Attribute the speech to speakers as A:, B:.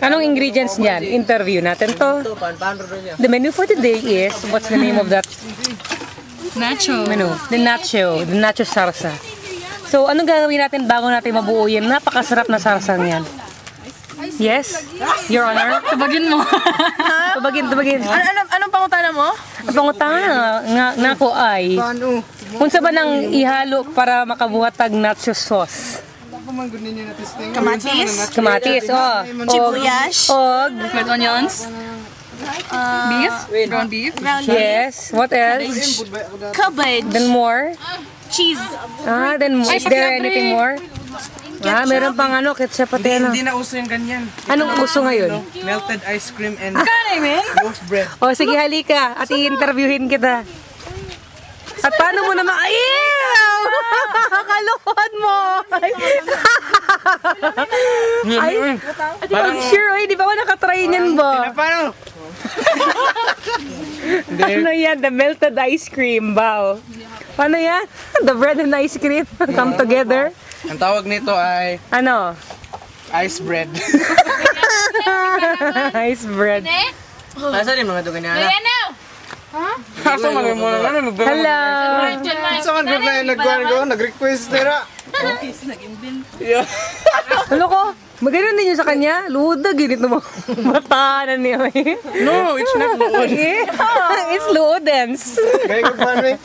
A: Anong ingredients niyan? Interview natin to. The menu for today is, what's the name of that
B: Nacho.
A: menu? The nacho sarsa. So, anong gagawin natin bago natin mabuo yan? Napakasarap na sarsang yan. Yes? Your Honor?
B: Tabagin mo.
A: Tubagin.
C: Anong pangutana mo?
A: Ang pangutana nga ko ay, kung sa ba nang ihalo para makabuhatag nacho sauce? Kamatis, oh.
C: Sibuyas.
A: Og,
B: Red onions. Beef. Ground beef.
A: yes. What else?
C: Cabbage.
A: Then more?
C: Cheese.
A: Then is there anything more? Meron pang ketchup pati ano.
D: Hindi na uso yung ganyan.
A: Anong uso ngayon?
D: Melted ice cream and loaf bread.
A: O sige, halika at i-interviewin kita. At paano mo naman? Ayaw! Kalokohan mo! Ay, parang sure, di ba ako nakatry niyan ba?
D: Paano?
A: Ano yan? The melted ice cream, bao. Paano yan? The bread and ice cream come together?
D: Ang tawag nito ay
A: Ano?
D: ice bread.
A: Ice bread.
D: Nasa rin mga ito ganyan.
B: Kaso magay mo lang.
A: Hello!
D: Saan group na yung nag-request nila?
A: Hello ko? Magano'n din yun sa kanya? Luda, ginit naman. Mata na niya.
D: No, it's not Luod.
A: It's Ludens.
D: Kaya ko paano eh.